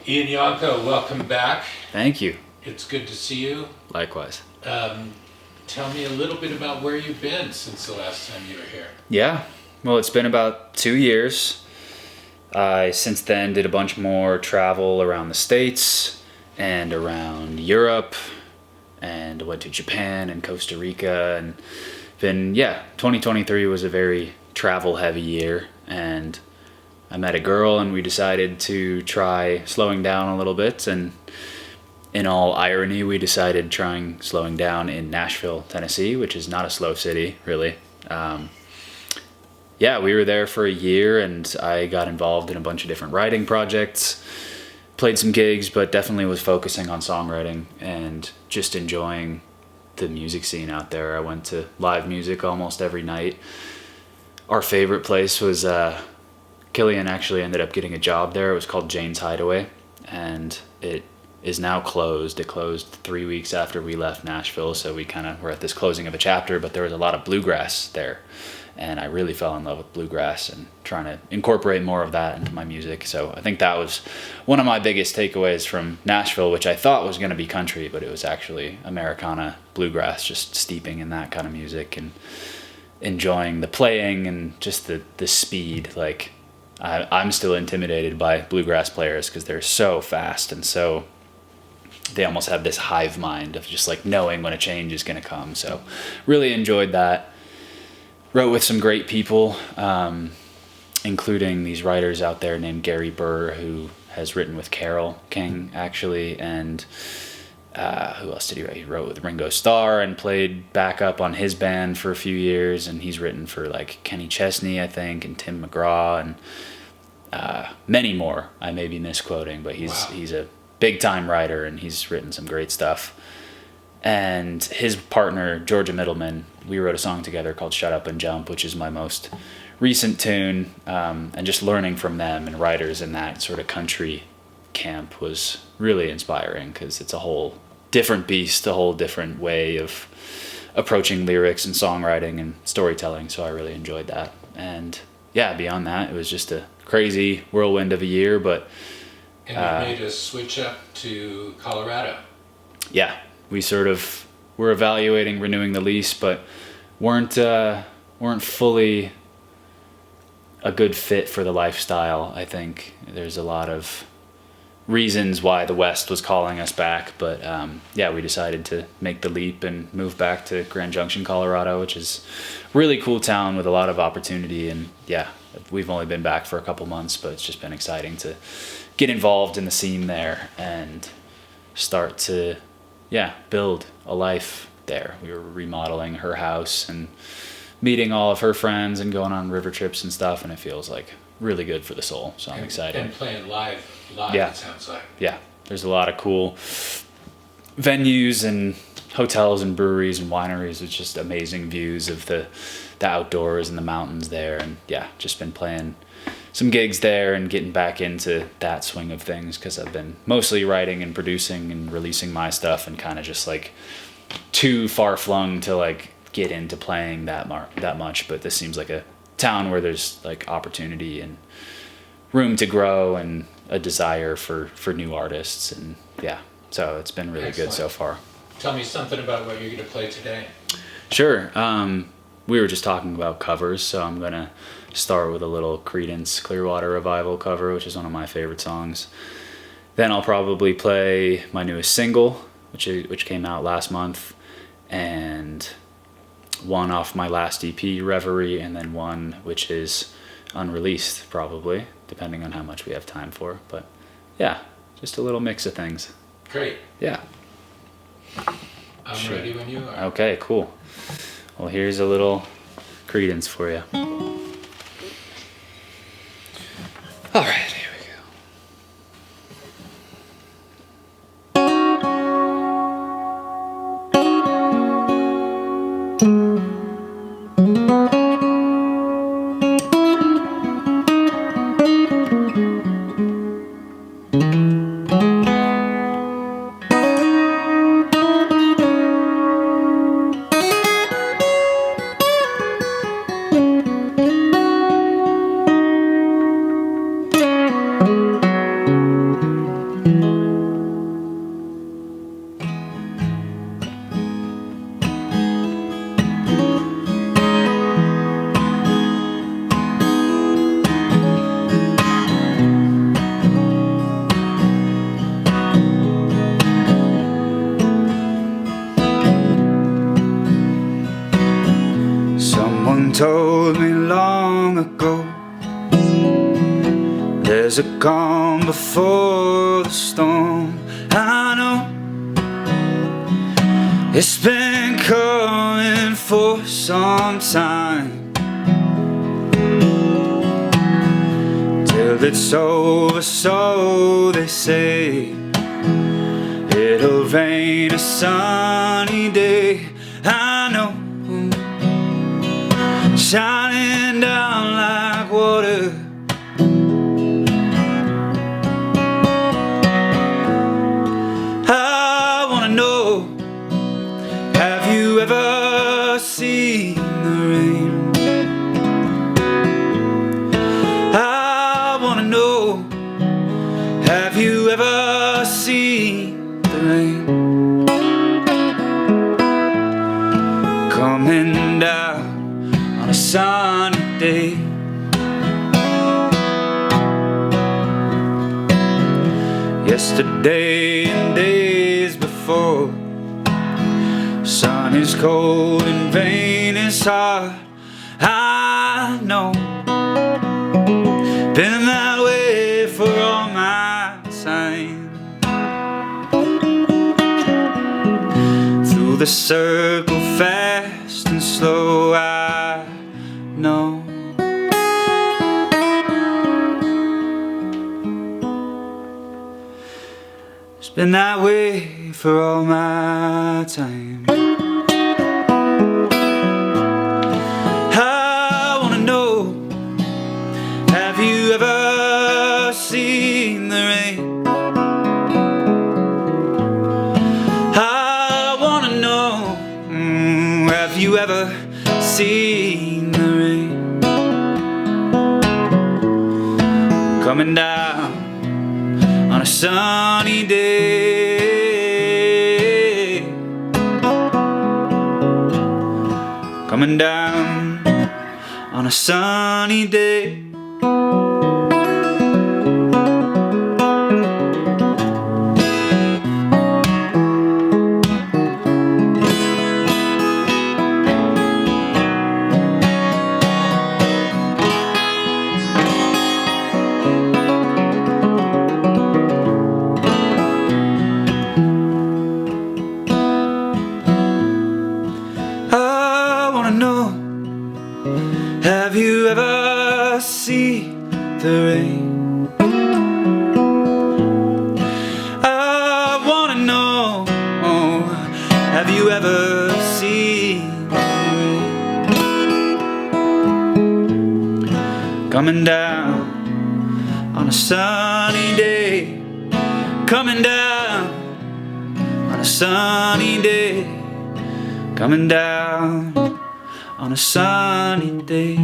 Ian Janco, welcome back. Thank you. It's good to see you. Likewise. Tell me a little bit about where you've been since the last time you were here. Yeah, well, it's been about 2 years. I since then did a bunch more travel around the States and around Europe, and went to Japan and Costa Rica, and 2023 was a very travel heavy year, and I met a girl and we decided to try slowing down a little bit, and in all irony we decided trying slowing down in Nashville, Tennessee, which is not a slow city really. We were there for a year and I got involved in a bunch of different writing projects, played some gigs, but definitely was focusing on songwriting and just enjoying the music scene out there. I went to live music almost every night. Our favorite place was Killian actually ended up getting a job there. It was called Jane's Hideaway, and it is now closed. It closed 3 weeks after we left Nashville, so we kind of were at this closing of a chapter, but there was a lot of bluegrass there, and I really fell in love with bluegrass and trying to incorporate more of that into my music. So I think that was one of my biggest takeaways from Nashville, which I thought was going to be country, but it was actually Americana bluegrass, just steeping in that kind of music and enjoying the playing and just the speed. Like I'm still intimidated by bluegrass players because they're so fast and so they almost have this hive mind of just like knowing when a change is going to come. So really enjoyed that. Wrote with some great people, including these writers out there named Gary Burr, who has written with Carole King actually, and who else did he write? He wrote with Ringo Starr and played backup on his band for a few years, and he's written for like Kenny Chesney, I think, and Tim McGraw, and many more. I may be misquoting, but he's a big time writer and he's written some great stuff. And his partner, Georgia Middleman, we wrote a song together called Shut Up and Jump, which is my most recent tune, and just learning from them and writers in that sort of country camp was really inspiring because it's a whole different beast, a whole different way of approaching lyrics and songwriting and storytelling, so I really enjoyed that. And yeah, beyond that, it was just a crazy whirlwind of a year, but... And you made a switch up to Colorado. Yeah, we sort of were evaluating renewing the lease, but weren't fully a good fit for the lifestyle. I think there's a lot of reasons why the West was calling us back, but we decided to make the leap and move back to Grand Junction, Colorado, which is a really cool town with a lot of opportunity. And yeah, we've only been back for a couple months, but it's just been exciting to get involved in the scene there and start to build a life there. We were remodeling her house and meeting all of her friends and going on river trips and stuff, and it feels like really good for the soul, so I'm excited. And playing live, yeah. It sounds like. Yeah, there's a lot of cool venues and hotels and breweries and wineries with just amazing views of the outdoors and the mountains there, and just been playing some gigs there and getting back into that swing of things because I've been mostly writing and producing and releasing my stuff and kind of just like too far flung to like get into playing that much, but this seems like a town where there's like opportunity and room to grow and a desire for new artists, and so it's been really Excellent. Good so far. Tell me something about what you're going to play today. Sure. We were just talking about covers, so I'm going to start with a little Creedence Clearwater Revival cover, which is one of my favorite songs. Then I'll probably play my newest single, which came out last month, and one off my last EP, Reverie, and then one which is unreleased, probably, depending on how much we have time for. But just a little mix of things. Great. Yeah. I'm ready when you are. Okay, cool. Well, here's a little Creedence for you. All right, here we go. told me long ago, there's a calm before the storm. I know it's been coming for some time, till it's over, so they say. It'll rain a sunny day, I know, shining down like water. I wanna know, have you ever seen the rain? I wanna know, have you ever seen the rain coming down on a sunny day? Yesterday and days before, sun is cold and rain is hard. I know, been that way for all my time. Through the circle, fast and slow, I know. It's been that way for all my time. I wanna know, have you ever seen the rain? I wanna know, have you ever seen the rain coming down on a sunny day, coming down on a sunny day. I wanna know, have you ever seen the rain? I wanna know, have you ever seen the rain coming down on a sunny day, coming down on a sunny day, coming down on a sunny day.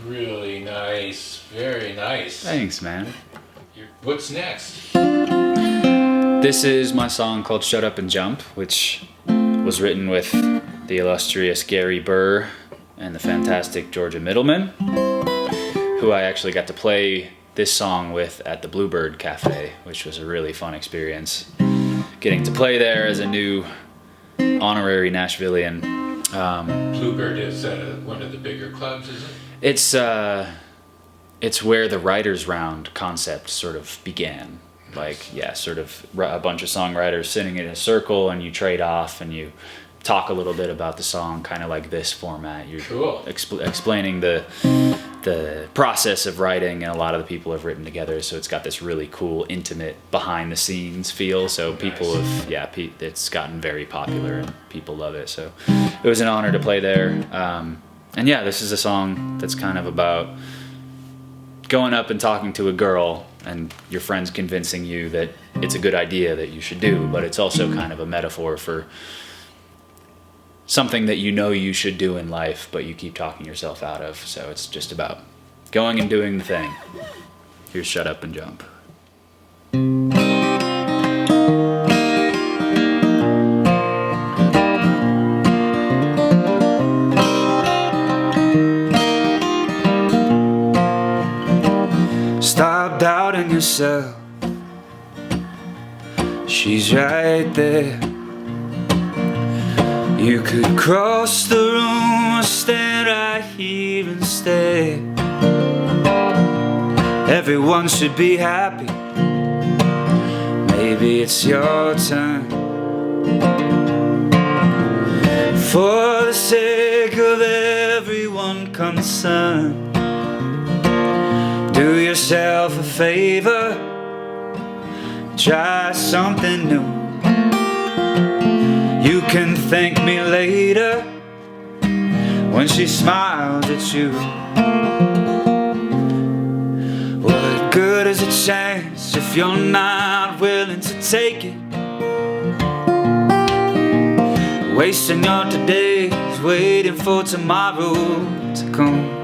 Really nice, very nice. Thanks, man. What's next? This is my song called Shut Up and Jump, which was written with the illustrious Gary Burr and the fantastic Georgia Middleman, who I actually got to play this song with at the Bluebird Cafe, which was a really fun experience. Getting to play there as a new honorary Nashvilleian. Bluebird is one of the bigger clubs, is it? It's where the writers' round concept sort of began. Like, yeah, sort of a bunch of songwriters sitting in a circle, and you trade off and you talk a little bit about the song, kind of like this format. You're cool. Explaining the process of writing, and a lot of the people have written together, so it's got this really cool, intimate, behind the scenes feel. So people have, it's gotten very popular and people love it. So it was an honor to play there. And yeah, this is a song that's kind of about going up and talking to a girl and your friends convincing you that it's a good idea that you should do, but it's also kind of a metaphor for something that you know you should do in life, but you keep talking yourself out of. So it's just about going and doing the thing. Here's Shut Up and Jump. Stop doubting yourself. She's right there. You could cross the room or stand right here and stare. Everyone should be happy. Maybe it's your turn. For the sake of everyone concerned, do yourself a favor. Try something new. You can thank me later when she smiles at you. What good is a chance if you're not willing to take it? Wasting your todays waiting for tomorrow to come.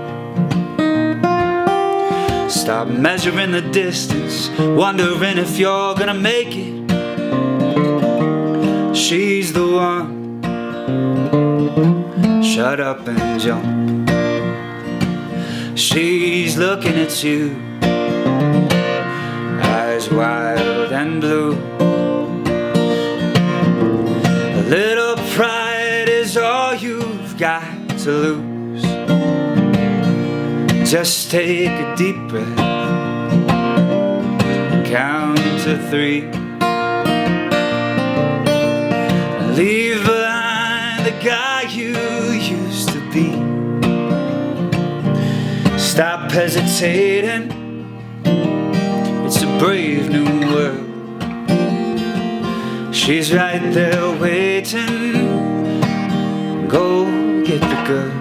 Stop measuring the distance, wondering if you're gonna make it. She's the one. Shut up and jump. She's looking at you, eyes wild and blue. A little pride is all you've got to lose. Just take a deep breath, count to 3. Leave behind the guy you used to be. Stop hesitating. It's a brave new world. She's right there waiting. Go get the girl.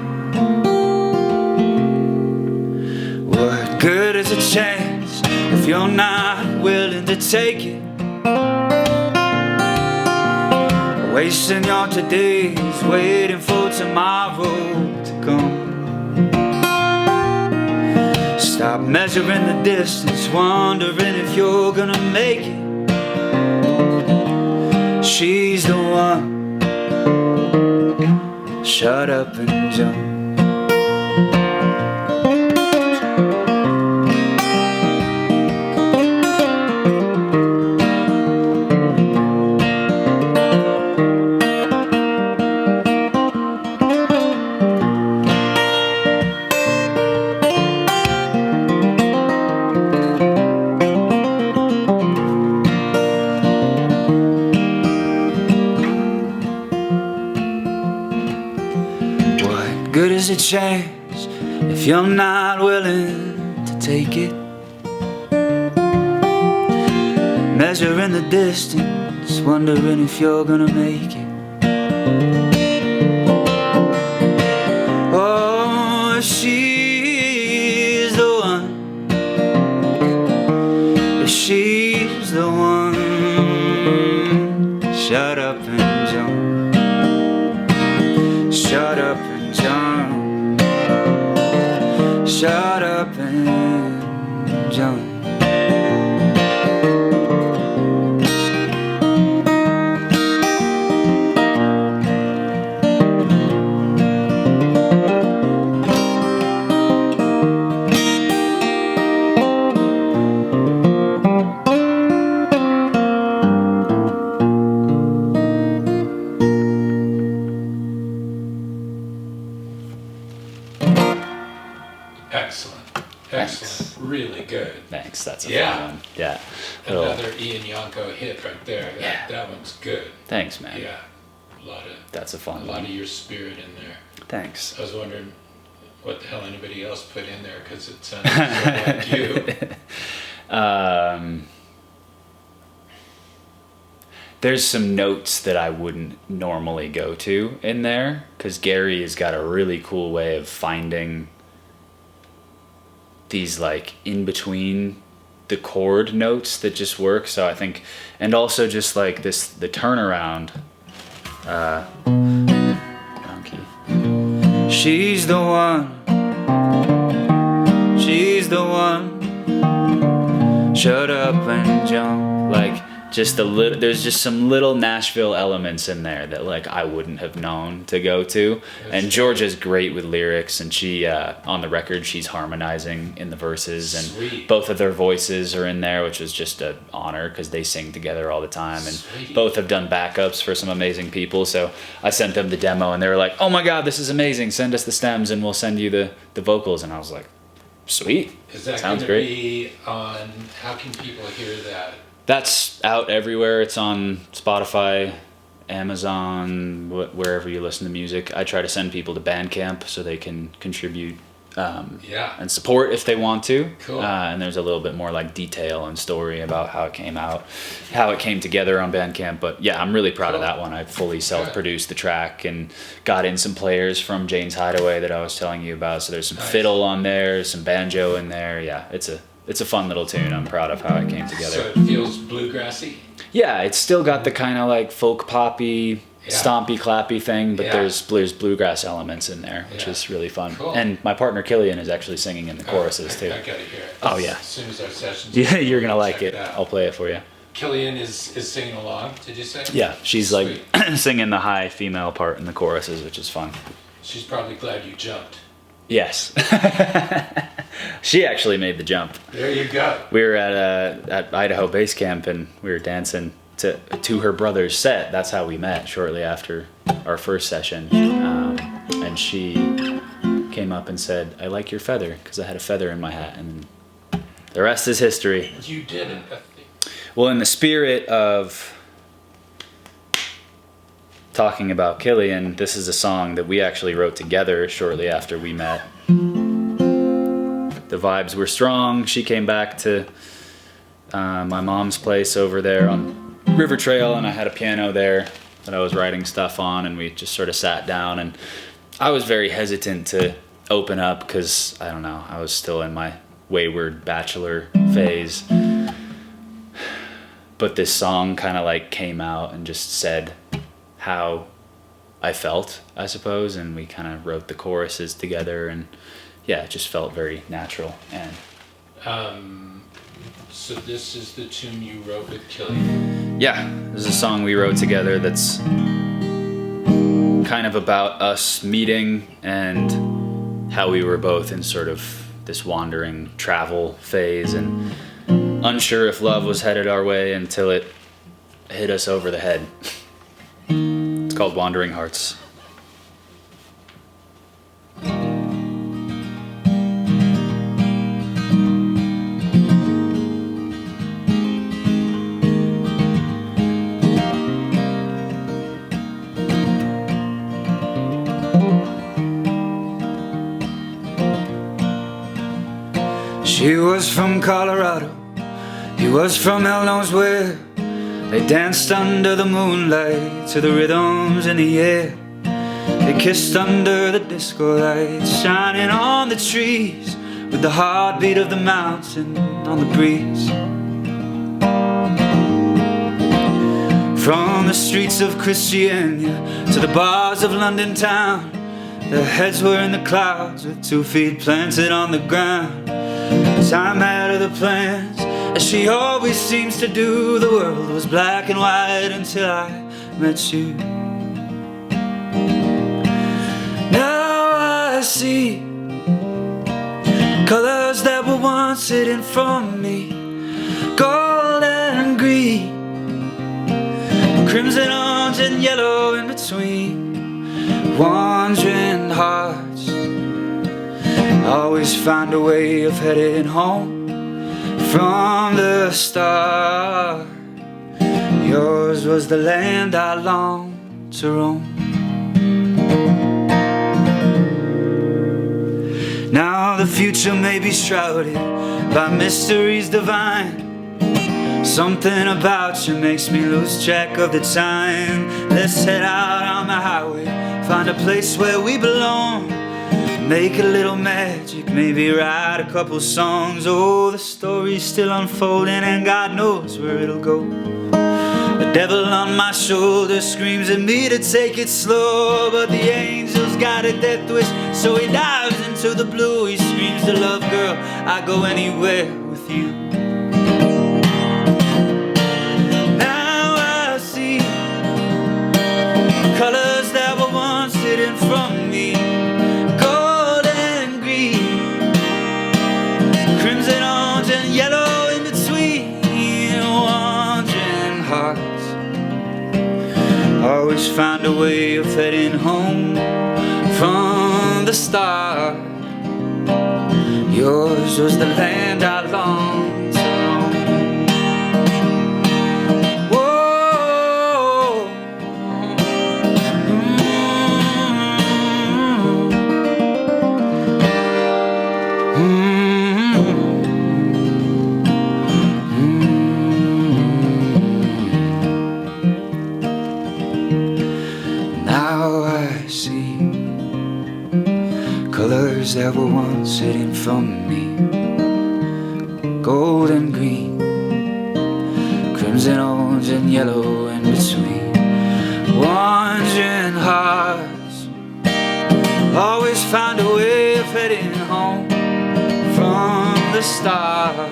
What good is a chance if you're not willing to take it? Wasting your todays waiting for tomorrow to come. Stop measuring the distance, wondering if you're gonna make it. She's the one. Shut up and jump. Good is a chance if you're not willing to take it. Measuring the distance, wondering if you're gonna make it. Oh, she's the one. She's the one. Shut up and jump. Shut up and jump. Shut up and jump. Excellent. Excellent. Really good. Thanks. That's a Yeah. fun one. Yeah. Another Ian Janco hit right there. That one's good. Thanks, man. Yeah. That's a A fun lot one. of your spirit in there. Thanks. I was wondering what the hell anybody else put in there because it sounded so like you. There's some notes that I wouldn't normally go to in there because Gary has got a really cool way of finding these like in between the chord notes that just work. So I think, and also just like this, the turnaround. Donkey. She's the one. She's the one. Shut up and jump. Like just there's just some little Nashville elements in there that like I wouldn't have known to go to. And Georgia's great with lyrics, and she on the record she's harmonizing in the verses, and Sweet. both of their voices are in there, which is just an honor because they sing together all the time, and Sweet. both have done backups for some amazing people. So I sent them the demo, and they were like, "Oh my God, this is amazing! Send us the stems, and we'll send you the vocals." And I was like, "Sweet, Is that sounds going to great." be on? How can people hear that? That's out everywhere. It's on Spotify, Amazon, wherever you listen to music. I try to send people to Bandcamp so they can contribute Yeah. and support if they want to. Cool. And there's a little bit more like detail and story about how it came out, how it came together on Bandcamp. But yeah, I'm really proud of Cool. that one. I fully self-produced the track and got in some players from Jane's Hideaway that I was telling you about. So there's some Nice. fiddle on there, some banjo in there. Yeah, it's a fun little tune. I'm proud of how it came together. So it feels bluegrassy. Yeah, it's still got the kind of like folk poppy, Yeah. stompy, clappy thing, but Yeah. there's bluegrass elements in there, which Yeah. is really fun. Cool. And my partner Killian is actually singing in the choruses too. I gotta hear it. Oh, yeah. As soon as our session's Yeah, over, you're gonna we'll like check it. out. I'll play it for you. Killian is singing along. Did you say? Yeah, she's like Sweet. singing the high female part in the choruses, which is fun. She's probably glad you jumped. Yes. She actually made the jump. There you go. We were at Idaho base camp, and we were dancing to her brother's set. That's how we met, shortly after our first session. And she came up and said, "I like your feather," because I had a feather in my hat, and the rest is history. You did it. Well, in the spirit of talking about Killian, this is a song that we actually wrote together shortly after we met. The vibes were strong. She came back to my mom's place over there on River Trail, and I had a piano there that I was writing stuff on, and we just sort of sat down, and I was very hesitant to open up because, I don't know, I was still in my wayward bachelor phase. But this song kind of like came out and just said how I felt, I suppose, and we kind of wrote the choruses together, and yeah, it just felt very natural. And So this is the tune you wrote with Killian. yeah, this is a song we wrote together that's kind of about us meeting and how we were both in sort of this wandering travel phase and unsure if love was headed our way until it hit us over the head. It's called Wandering Hearts. She was from Colorado, he was from hell knows where. They danced under the moonlight to the rhythms in the air. They kissed under the disco lights shining on the trees, with the heartbeat of the mountain on the breeze. From the streets of Christiania to the bars of London town, their heads were in the clouds with 2 feet planted on the ground. Time had other plans, as she always seems to do. The world was black and white until I met you. Now I see colors that were once hidden from me, gold and green, crimson, orange and yellow in between. Wandering hearts always find a way of heading home from the start. Yours was the land I longed to roam. Now the future may be shrouded by mysteries divine. Something about you makes me lose track of the time. Let's head out on the highway, find a place where we belong, make a little magic, maybe write a couple songs. Oh, the story's still unfolding and God knows where it'll go. The devil on my shoulder screams at me to take it slow, but the angel's got a death wish, so he dives into the blue. He screams to love, girl, I go anywhere with you. Now found a way of heading home from the start. Yours was the land I longed to roam. Whoa. Now I see colors that were once hidden from me. Gold and green, crimson, orange and yellow in between. Wandering hearts always found a way of heading home from the start.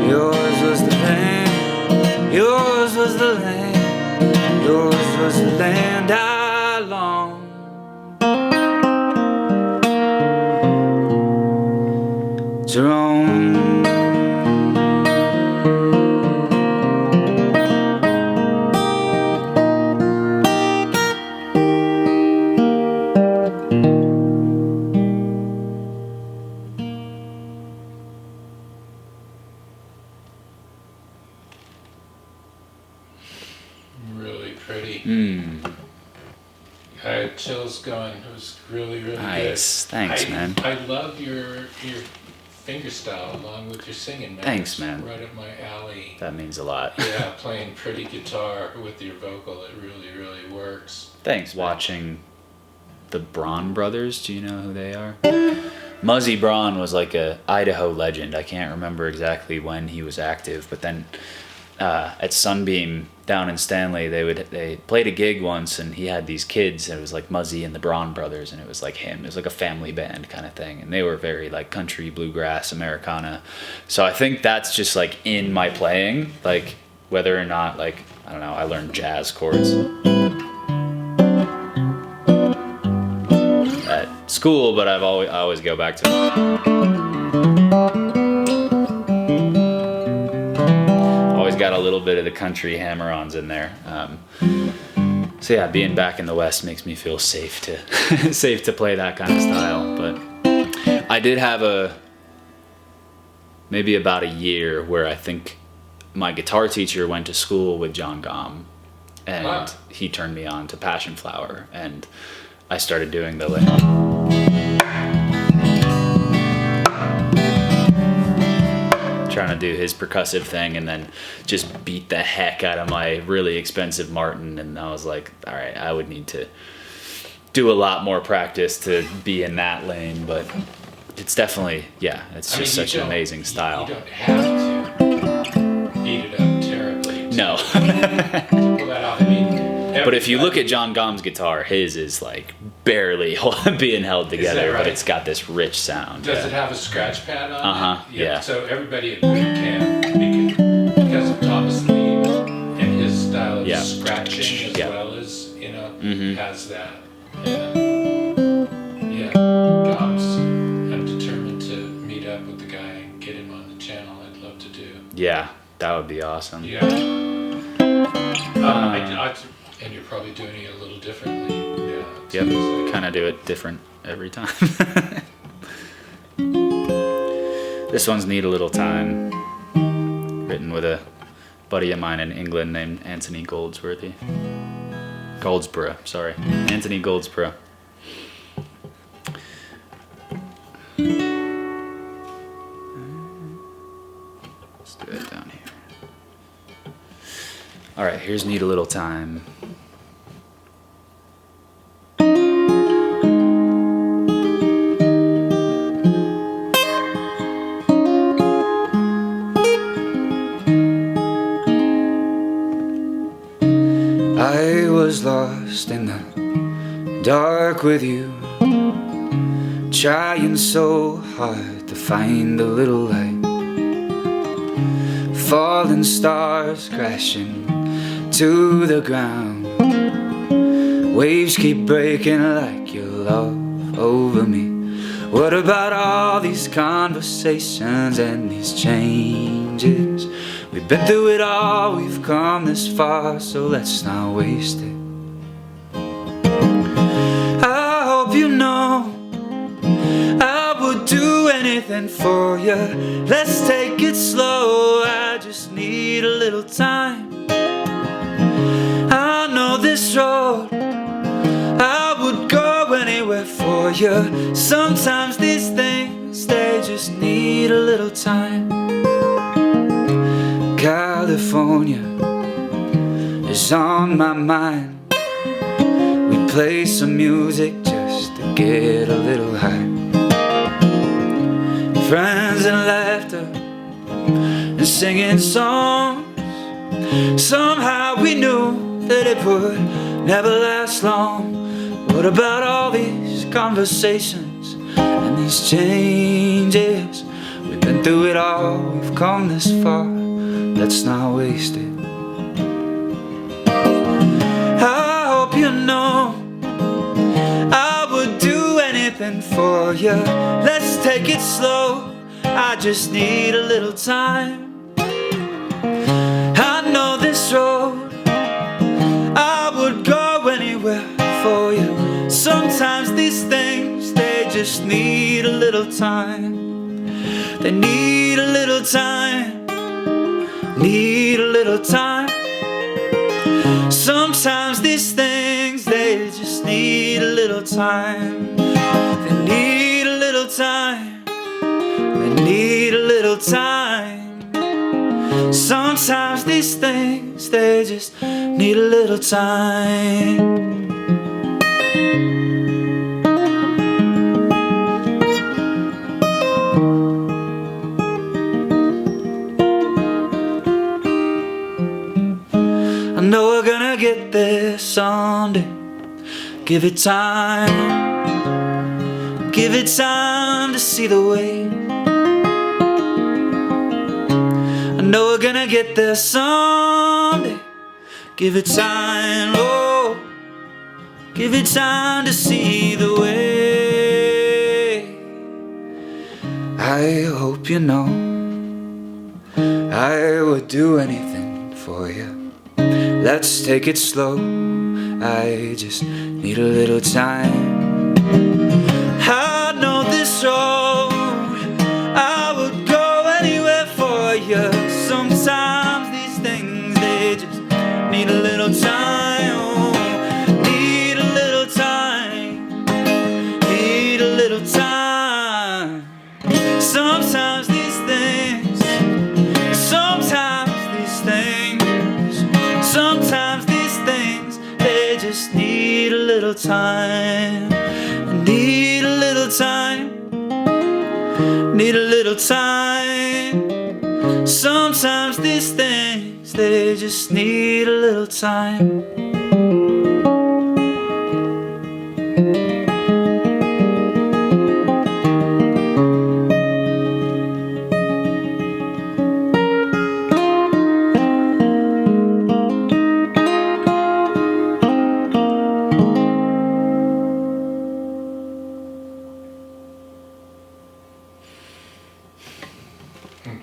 Yours was the land, yours was the land, yours was the land I longed to roam. Really pretty. I had chills going. It was really, really Nice. good. Thanks, man. I love your finger style along with your singing, man. Thanks, It's man. right up my alley. That means a lot. Yeah, playing pretty guitar with your vocal, it really, really works. Thanks. Watching the Braun brothers, do you know who they are? Muzzy Braun was like a Idaho legend. I can't remember exactly when he was active, but then at Sunbeam down in Stanley, they played a gig once, and he had these kids, and it was like Muzzy and the Braun brothers, and it was like him. It was like a family band kind of thing, and they were very like country, bluegrass, Americana. So I think that's just like in my playing, like whether or not like I don't know, I learned jazz chords at school, but I always go back to. Got a little bit of the country hammer-ons in there. So yeah, being back in the West makes me feel safe to safe to play that kind of style. But I did have maybe about a year where I think my guitar teacher went to school with John Gomm, and he turned me on to Passion Flower, and I started doing the trying to do his percussive thing and then just beat the heck out of my really expensive Martin, and I was like, all right, I would need to do a lot more practice to be in that lane, but it's definitely, yeah, it's just such an amazing style. You don't have to beat it up terribly. No. To pull that off. I mean, but if you look at John Gomm's guitar, his is like barely being held together, right? But it's got this rich sound. Does it have a scratch pad on it? Yeah. So everybody at boot camp, because of Thomas Lee and his style of scratching as well as, has that. And, yeah, Gomm's, I'm determined to meet up with the guy and get him on the channel. I'd love to do. Yeah, that would be awesome. Yeah. And you're probably doing it a little differently. Yeah. Yep, kind of do it different every time. This one's Need a Little Time, written with a buddy of mine in England named Anthony Goldsborough, sorry. Anthony Goldsborough. Let's do it down here. Alright, here's Need a Little Time. I was lost in the dark with you, trying so hard to find a little light. Falling stars crashing to the ground, waves keep breaking like your love over me. What about all these conversations and these changes? We've been through it all, we've come this far, so let's not waste it. I hope you know I would do anything for you. Let's take it slow, I just need a little time. I know this road, I would go anywhere for you. Sometimes these things, they just need a little time. California is on my mind. We play some music just to get a little high. Friends and laughter and singing songs. Somehow we knew that it would never last long. What about all these conversations and these changes? We've been through it all, we've come this far, let's not waste it. I hope you know I would do anything for you. Let's take it slow, I just need a little time. I know this road, I would go anywhere for you. Sometimes these things, they just need a little time. They need a little time, need a little time. Sometimes these things, they just need a little time. They need a little time, they need a little time. Sometimes these things, they just need a little time. I know we're gonna get there someday. Give it time, give it time to see the way. I know we're gonna get there someday. Give it time, oh, give it time to see the way. I hope you know I would do anything for you. Let's take it slow, I just need a little time. I know this road, I would go anywhere for you. Sometimes these things, they just need a little time. Oh, need a little time, need a little time. Sometimes these things, sometimes these things, sometimes these things, they just need a little time. Need a little time, need a little time. Sometimes these things, they just need a little time.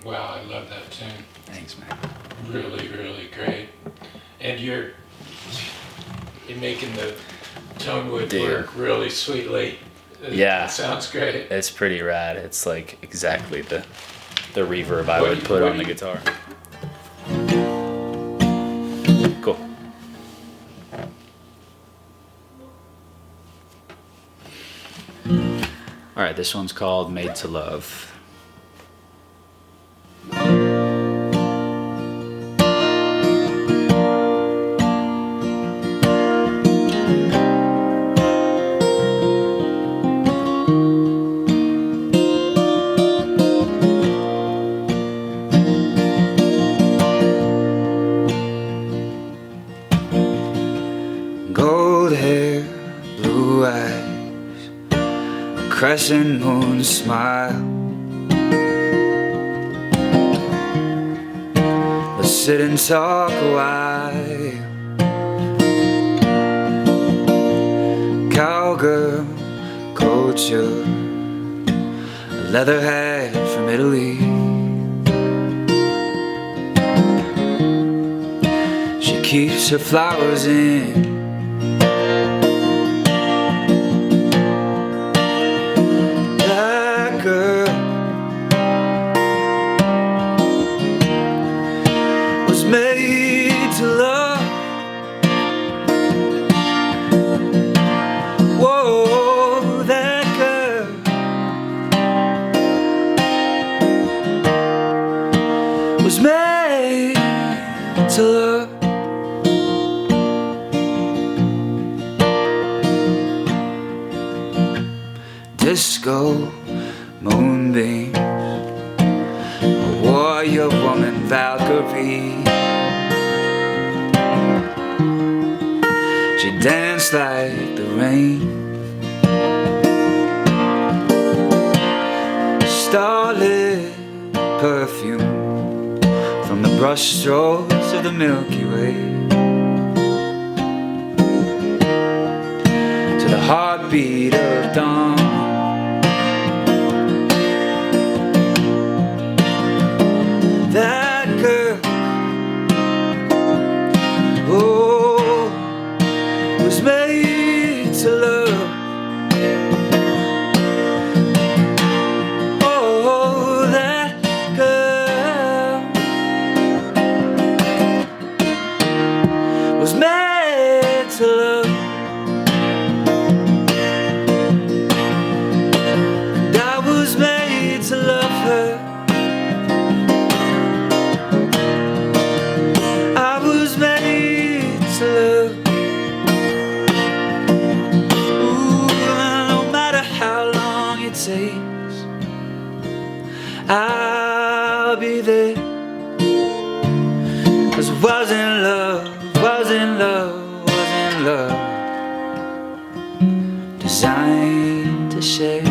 Wow, I love that tune. Thanks, man. Really, really great. And you're making the tone wood work really sweetly. Yeah. It sounds great. It's pretty rad. It's like exactly the reverb I would put on the guitar. Cool. All right, this one's called Made to Love. Gold hair, blue eyes, a crescent moon smile. Let's sit and talk a while. Cowgirl culture, leather hat from Italy. She keeps her flowers in. That girl was made to love. Whoa, that girl was made to love. Disco moonbeams, a warrior woman Valkyrie. She danced like the rain, starlit perfume from the brushstrokes of the Milky Way to the heartbeat of dawn. That girl, oh, was made to love. Oh, that girl was made to love. And I was made to love her. I'll be there, 'cause it wasn't love, wasn't love, wasn't love designed to share.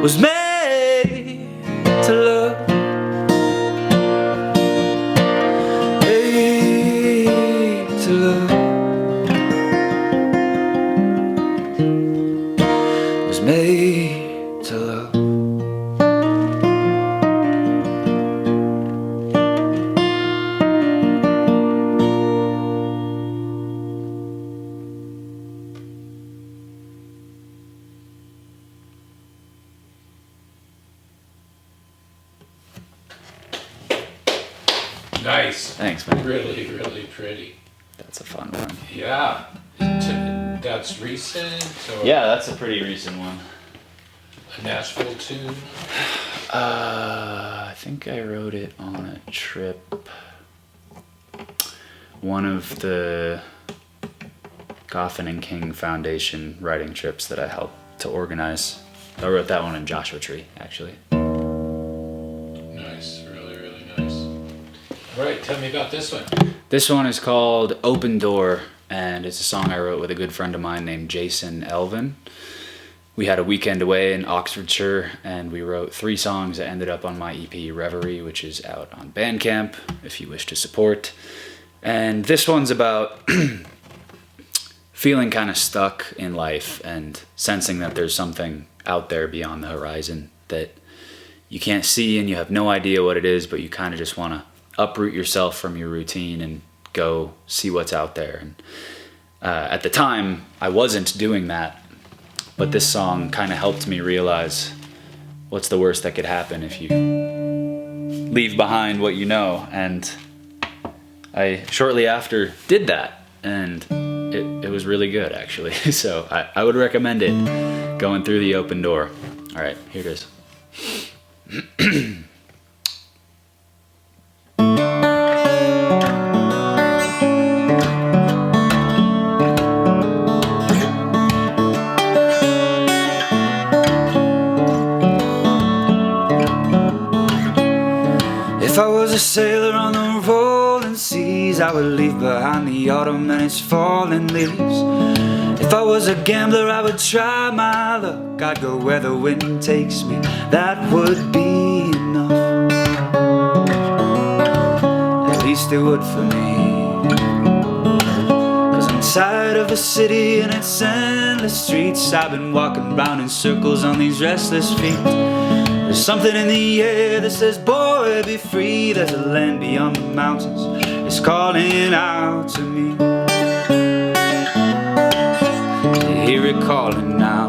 Was made to love. Made to love. Was made to love. Nice. Thanks, man. Really, really pretty. That's a fun one. Yeah. That's recent? Or Yeah, that's a pretty recent one. a Nashville tune? I think I wrote it on a trip. One of the Coffin and King Foundation writing trips that I helped to organize. I wrote that one in Joshua Tree, actually. Nice. Really, really nice. All right, tell me about this one. This one is called Open Door, and it's a song I wrote with a good friend of mine named Jason Elvin. We had a weekend away in Oxfordshire, and we wrote 3 songs that ended up on my EP Reverie, which is out on Bandcamp if you wish to support. And this one's about feeling kind of stuck in life and sensing that there's something out there beyond the horizon that you can't see and you have no idea what it is, but you kind of just want to uproot yourself from your routine and go see what's out there. And at the time, I wasn't doing that, but this song kind of helped me realize what's the worst that could happen if you leave behind what you know. And I shortly after did that, and it was really good, actually. So I would recommend it, going through the open door. All right, here it is. a sailor on the rolling seas, I would leave behind the autumn and its falling leaves. If I was a gambler, I would try my luck. I'd go where the wind takes me, that would be enough. At least it would for me. 'Cause I'm tired of the city and its endless streets. I've been walking round in circles on these restless feet. There's something in the air that says, boy, be free. There's a land beyond the mountains, it's calling out to me. You hear it calling now.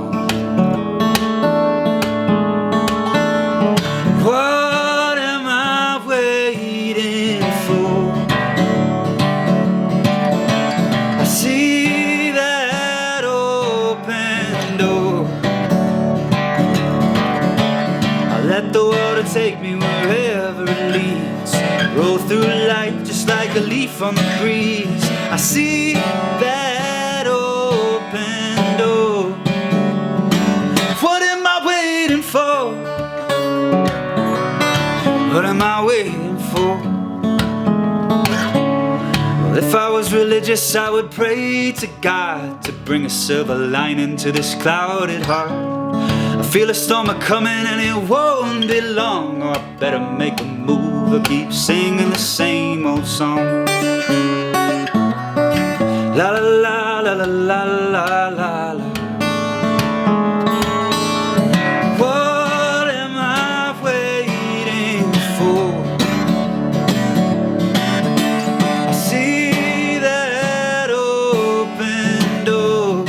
What am I waiting for? I see that open door. Let the water take me wherever it leads. Roll through life just like a leaf on the breeze. I see that open door. What am I waiting for? What am I waiting for? Well, if I was religious, I would pray to God to bring a silver lining to this clouded heart. I feel a storm a-coming and it won't be long. Oh, I better make a move or keep singing the same old song. La la la la la la la la la. What am I waiting for? I see that open door.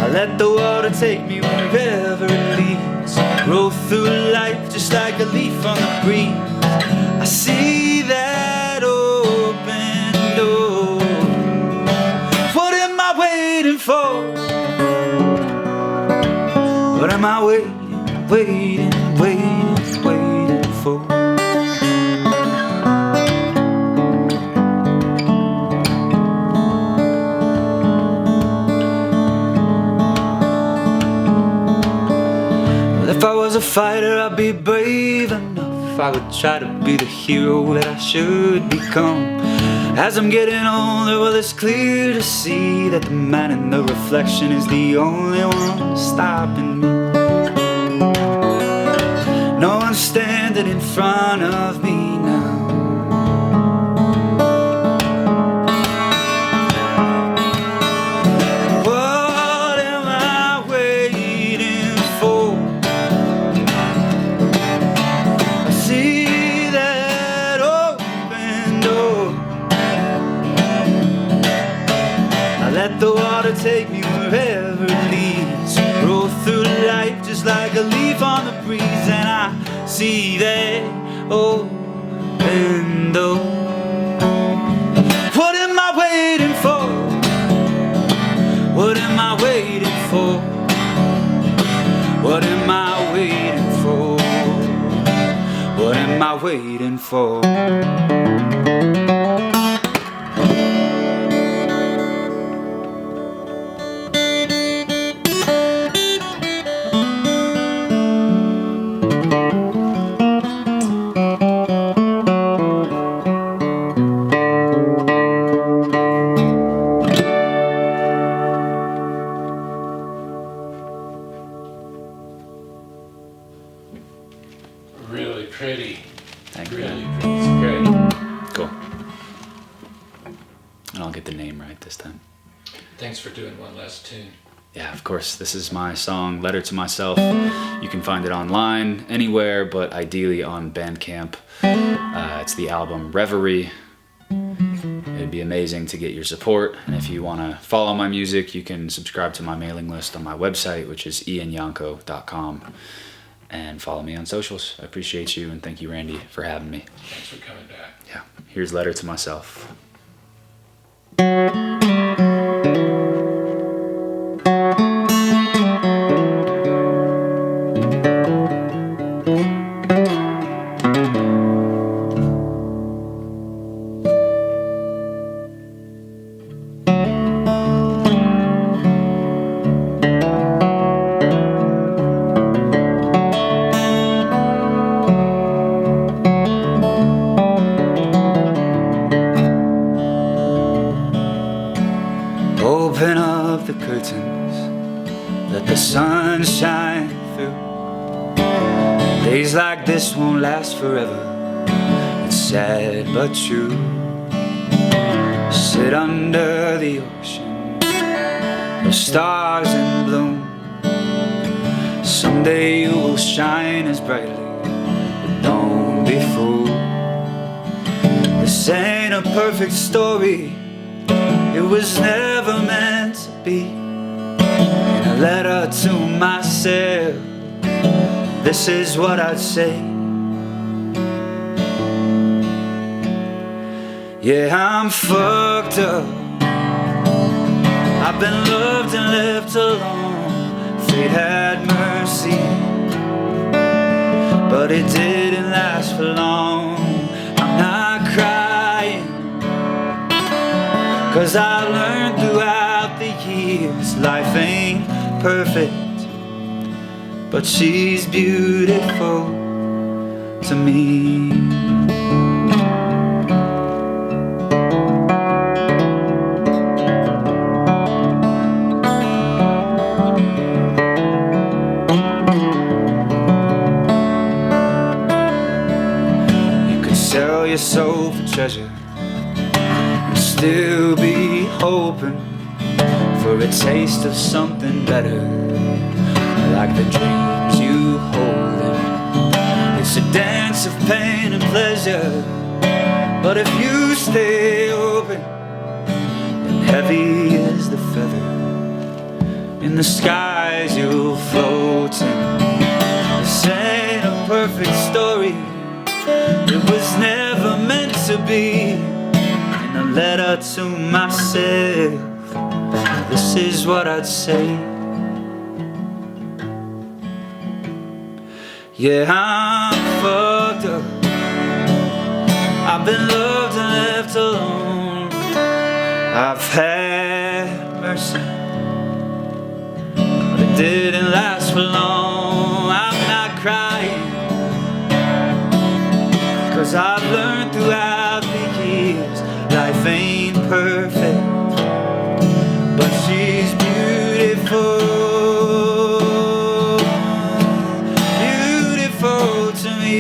I let the water take me wherever it leads. Roll through life just like a leaf on the breeze. I see that open door. What am I waiting for? What am I waiting for? If I was a fighter, I'd be brave enough. I would try to be the hero that I should become. As I'm getting older, well, it's clear to see that the man in the reflection is the only one stopping me. No one's standing in front of me now. Let the water take me wherever it leads. Roll through life just like a leaf on the breeze. And I see that open door. What am I waiting for? What am I waiting for? What am I waiting for? What am I waiting for? Really pretty. Thank you. Really pretty. It's great. Cool. And I'll get the name right this time. Thanks for doing one last tune. Yeah, of course. This is my song, Letter to Myself. You can find it online, anywhere, but ideally on Bandcamp. It's the album Reverie. It'd be amazing to get your support. And if you want to follow my music, you can subscribe to my mailing list on my website, which is ianjanco.com. And follow me on socials. I appreciate you, and thank you, Randy, for having me. Thanks for coming back. Yeah, here's Letter to Myself. shine through. Days like this won't last forever. It's sad but true. Sit under the ocean of stars in bloom. Someday you will shine as brightly, but don't be fooled. This ain't a perfect story. It was never meant to be. In a letter to myself, this is what I'd say. Yeah, I'm fucked up. I've been loved and left alone. Fate had mercy, but it didn't last for long. I'm not crying, 'cause I learned throughout the years life ain't perfect, but she's beautiful to me. Sell your soul for treasure and still be hoping for a taste of something better, like the dreams you hold in. It's a dance of pain and pleasure, but if you stay open, then heavy is the feather. In the skies you'll float in. This ain't a perfect story. It was never meant to be. In a letter to myself, this is what I'd say. Yeah, I'm fucked up. I've been loved and left alone. I've had mercy, but it didn't last for long. I'm not crying, 'cause I've learned throughout the years life ain't perfect, but she's beautiful, beautiful to me.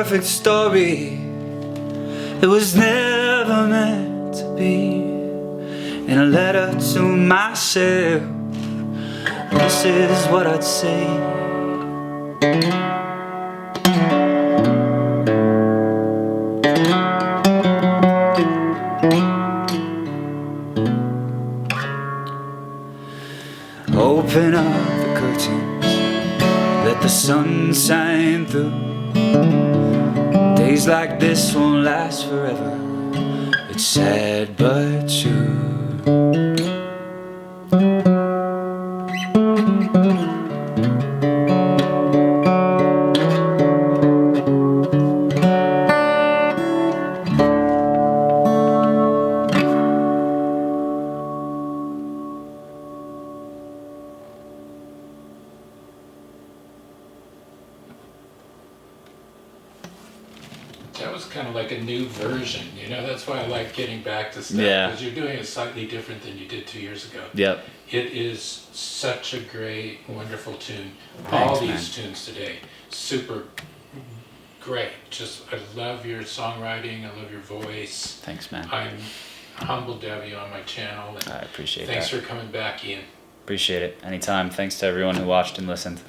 Perfect story. It was never meant to be. In a letter to myself, this is what I'd say. Open up the curtains, let the sun shine through. Days like this won't last forever. It's sad but true. That was kind of like a new version, you know. That's why I like getting back to stuff, because you're doing it slightly different than you did 2 years ago. Yep. It is such a great, wonderful tune. Thanks, all these man. tunes today, super great. Just, I love your songwriting. I love your voice. Thanks, man. I'm humbled to have you on my channel. And I appreciate thanks that. for coming back, Ian. Appreciate it. Anytime. Thanks to everyone who watched and listened.